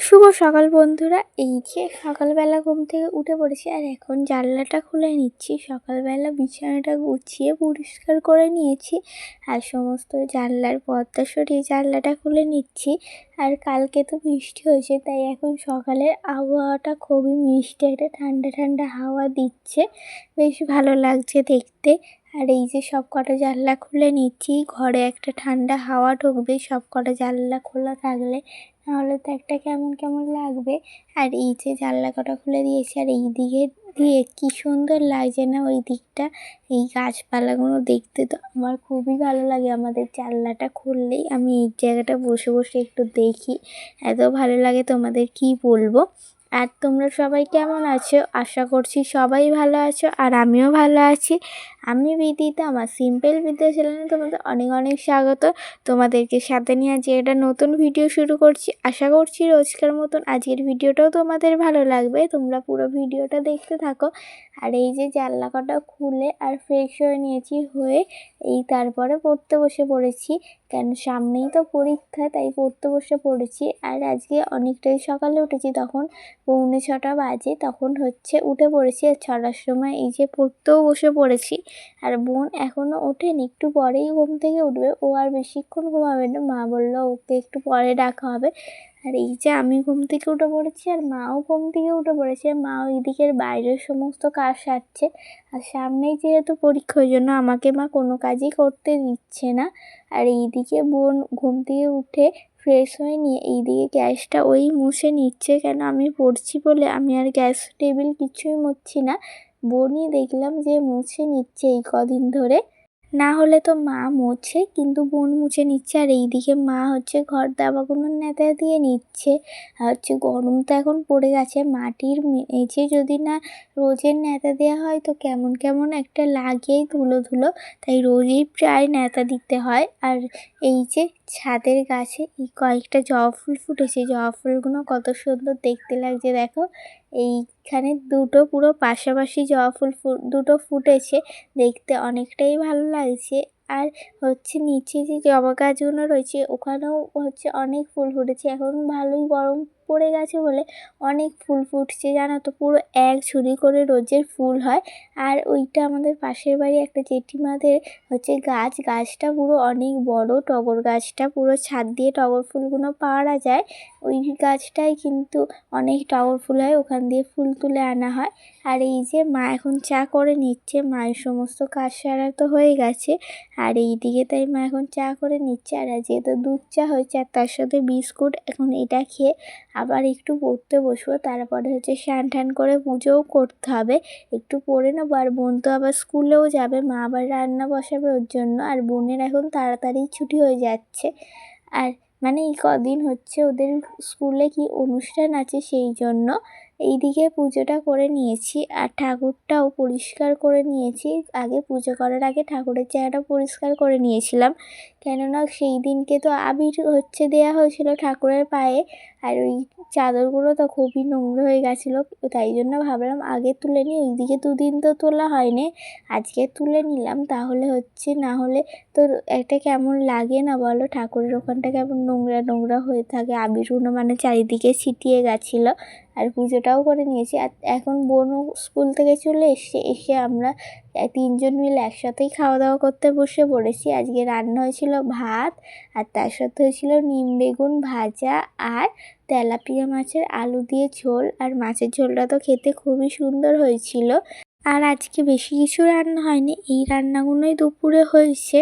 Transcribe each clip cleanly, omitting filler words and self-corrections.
শুভ সকাল বন্ধুরা। এই যে সকালবেলা ঘুম থেকে উঠে পড়েছি আর এখন জানলাটা খুলে নিচ্ছি। সকালবেলা বিছানাটা গুছিয়ে পরিষ্কার করে নিয়েছি আর সমস্ত জানলার পর্দা সরিয়ে জানলাটা খুলে নিচ্ছি। আর কালকে তো বৃষ্টি হয়েছে, তাই এখন সকালের আবহাওয়াটা খুবই মিষ্টি, একটা ঠান্ডা ঠান্ডা হাওয়া দিচ্ছে, বেশ ভালো লাগছে দেখতে। আর এই যে সব কটা জানলা খুলে নিচ্ছি, ঘরে একটা ঠান্ডা হাওয়া ঢুকবে সব কটা জানলা খোলা থাকলে, নাহলে তো একটা কেমন কেমন লাগবে। আর এই যে জানলা কটা খুলে দিয়েছি আর এই দিকে দিয়ে কি সুন্দর লাগছে না ওই দিকটা, এই গাছপালাগুলো দেখতে তো আমার খুবই ভালো লাগে। আমাদের জানলাটা খুললেই আমি এই জায়গাটা বসে বসে একটু দেখি, এত ভালো লাগে তোমাদের কি বলবো। আর তোমরা সবাই কেমন আছো? আশা করছি সবাই ভালো আছো আর আমিও ভালো আছি। আমি বিদিতা, আমার সিম্পল বিদ্যা চ্যানেলে তোমাদের অনেক অনেক স্বাগত। তোমাদেরকে সাথে নিয়ে আজকে একটা নতুন ভিডিও শুরু করছি। আশা করছি রোজকার মতন আজকের ভিডিওটাও তোমাদের ভালো লাগবে, তোমরা পুরো ভিডিওটা দেখতে থাকো। আর এই যে জানলা কটা খুলে আর ফ্রেশ হয়ে নিয়েছি, হয়ে এই তারপরে পড়তে বসে পড়েছি, কেন সামনেই তো পরীক্ষা, তাই পড়তে বসে পড়েছি। আর আজকে অনেকটাই সকালে উঠেছি, তখন 6:45 বাজে, তখন উঠে পড়েছি আর 6টার সময় এই যে পড়তেও বসে পড়েছি। আর বোন এখনও ওঠেনি, একটু পরেই ঘুম থেকে উঠবে, ও আর বেশিক্ষণ ঘুমাবে না, মা বললো ওকে একটু পরে ডাকা হবে। আর এই যে আমি ঘুম থেকে উঠে পড়েছি আর মাও ঘুম থেকে উঠে পড়েছে, মা ওই দিকের বাইরের সমস্ত কাজ সারছে। আর সামনেই যেহেতু পরীক্ষা, ওই জন্য আমাকে মা কোনো কাজই করতে দিচ্ছে না। আর এইদিকে বোন ঘুম থেকে উঠে ফ্রেশ হয়ে নিয়ে এইদিকে গ্যাসটা ওই মুছে নিচ্ছে, কেন আমি পড়ছি বলে আমি আর গ্যাস টেবিল কিছুই মুছছি না, বোনই দেখলাম যে মুছে নিচ্ছে এই কদিন ধরে। না হলে তো মা মোছে, কিন্তু বোন মুছে নিচ্ছে। আর এইদিকে মা ঘর দাবাগুলো নেতা দিয়ে নিচ্ছে। আর গরম তো এখন পড়ে গেছে, মাটির মেঝে যদি না রোজের নেতা দেওয়া হয় তো কেমন কেমন একটা লাগেই, ধুলো ধুলো, তাই রোজই প্রায় নেতা দিতে হয়। আর এই যে ছাদের গাছে এই কয়েকটা জবা ফুল ফুটেছে, জবা ফুলগুলো কত সুন্দর দেখতে লাগছে দেখো। এইখানে দুটো পুরো পাশাপাশি জবা ফুল দুটো ফুটেছে, দেখতে অনেকটাই ভালো লাগছে। আর নিচে যে জবা গাছগুলো রয়েছে ওখানেও অনেক ফুল ফুটেছে, এখন ভালোই গরম পড়ে গেছে বলে অনেক ফুল ফুটছে জানো তো, পুরো এক ঝুড়ি করে রোজের ফুল হয়। আর ওইটা আমাদের পাশের বাড়ি একটা জেঠিমাদের গাছটা পুরো অনেক বড়, টগর গাছটা পুরো ছাদ দিয়ে টগর ফুলগুলো পাওয়া যায়। ওই গাছটায় কিন্তু অনেক টগর ফুল হয়, ওখান দিয়ে ফুল তুলে আনা হয়। আর এই যে মা এখন চা করে নিচ্ছে, মায়ের সমস্ত কাজ সারা তো হয়ে গেছে। আর এই দিকে তাই মা এখন চা করে নিচ্ছে, আর যেহেতু দুধ চা হয়েছে আর তার সাথে বিস্কুট, এখন এটা খেয়ে আবার একটু পড়তে বসবো। তারপরে স্নান টান করে পুজোও করতে হবে, একটু পড়ে নেবো। আর বোন তো আবার স্কুলেও যাবে, মা আবার রান্না বসাবে ওর জন্য। আর বোনের এখন তাড়াতাড়ি ছুটি হয়ে যাচ্ছে, আর মানে এই কদিন ওদের স্কুলে কি অনুষ্ঠান আছে, সেই জন্য এইদিকে পুজোটা করে নিয়েছি। আর ঠাকুরটাও পরিষ্কার করে নিয়েছি, আগে পুজো করার আগে ঠাকুরের জায়গাটা পরিষ্কার করে নিয়েছিলাম, কেননা সেই দিনকে তো আবির দেওয়া হয়েছিল ঠাকুরের পায়ে। আর ওই চাদরগুলো তো খুবই নোংরা হয়ে গেছিলো, তাই জন্য ভাবলাম আগে তুলে নিই, ওইদিকে দুদিন তো তোলা হয়নি, আজকে তুলে নিলাম। তাহলে না হলে তো একটা কেমন লাগে না বলো, ঠাকুরের ওখানটা কেমন নোংরা নোংরা হয়ে থাকে, আবিরগুলো মানে চারিদিকে ছিটিয়ে গেছিলো। আর পুজোটাও করে নিয়েছি। আর এখন বোনও স্কুল থেকে চলে এসে আমরা তিনজন মিলে একসাথেই খাওয়া দাওয়া করতে বসে পড়েছি। আজকে রান্না হয়েছিল ভাত, আর তার সাথে হয়েছিল নিম বেগুন ভাজা আর তেলাপিয়া মাছের আলু দিয়ে ঝোল। আর মাছের ঝোলটা তো খেতে খুবই সুন্দর হয়েছিল। আর আজকে বেশি কিছু রান্না হয়নি, এই রান্নাগুলোই দুপুরে হয়েছে।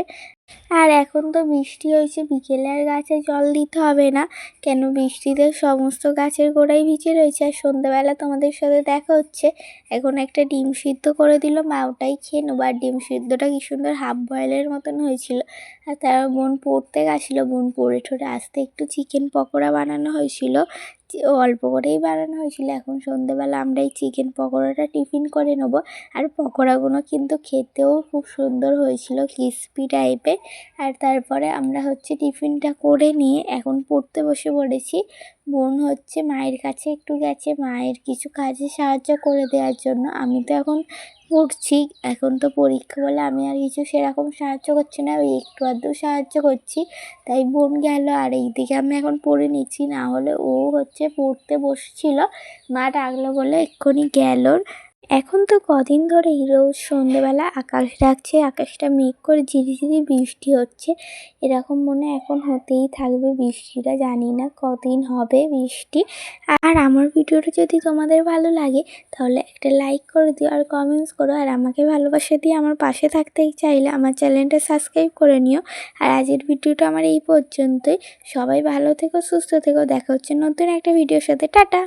আর এখন তো বৃষ্টি হয়েছে, বিকেলে আর গাছে জল দিতে হবে না, কেন বৃষ্টিতে সমস্ত গাছের গোড়াই ভিজে রয়েছে। আর সন্ধ্যাবেলা তোমাদের সাথে দেখা হচ্ছে, এখন একটা ডিম সিদ্ধ করে দিল, মা ওটাই খেয়ে নেবো। আর ডিম সিদ্ধটা কি সুন্দর হাফ বয়েলের মতন হয়েছিল। আর তার বোন পড়তে গেছিলো, বোন পড়ে ঠোরে আসতে একটু চিকেন পকোড়া বানানো হয়েছিল, অল্প করেই বানানো হয়েছিল। এখন সন্ধ্যেবেলা আমরা এই চিকেন পকোড়াটা টিফিন করে নেবো। আর পকোড়াগুলো কিন্তু খেতেও খুব সুন্দর হয়েছিল, ক্রিস্পি টাইপের। আর তারপরে আমরা টিফিনটা করে নিয়ে এখন পড়তে বসে পড়েছি। বোন হচ্ছে মায়ের কাছে একটু গেছে মায়ের কিছু কাজে সাহায্য করে দেওয়ার জন্য। আমি তো এখন পড়ছি, এখন তো পরীক্ষা বলে আমি আর কিছু সেরকম সাহায্য করছি না, ওই একটু আধটু সাহায্য করছি। তাই বোন গেল আর এইদিকে আমি এখন পড়ে নিচ্ছি, না হলে ও হচ্ছে পড়তে বসছিল, মা ডাকলো বলে এক্ষুনি গেল। এখন তো কদিন ধরেই রোজ সন্ধেবেলা আকাশ ডাকছে, আকাশটা মেঘ করে ঝিরিঝিরি বৃষ্টি হচ্ছে, এরকম মনে এখন হতেই থাকবে বৃষ্টিটা, জানি না কদিন হবে বৃষ্টি। আর আমার ভিডিওটা যদি তোমাদের ভালো লাগে তাহলে একটা লাইক করে দিও আর কমেন্টস করো, আর আমাকে ভালোবাসা দিয়ে আমার পাশে থাকতে চাইলে আমার চ্যানেলটা সাবস্ক্রাইব করে নিও। আর আজকের ভিডিওটা আমার এই পর্যন্তই। সবাই ভালো থেকো, সুস্থ থেকো, দেখা হচ্ছে নতুন একটা ভিডিওর সাথে। টাটা।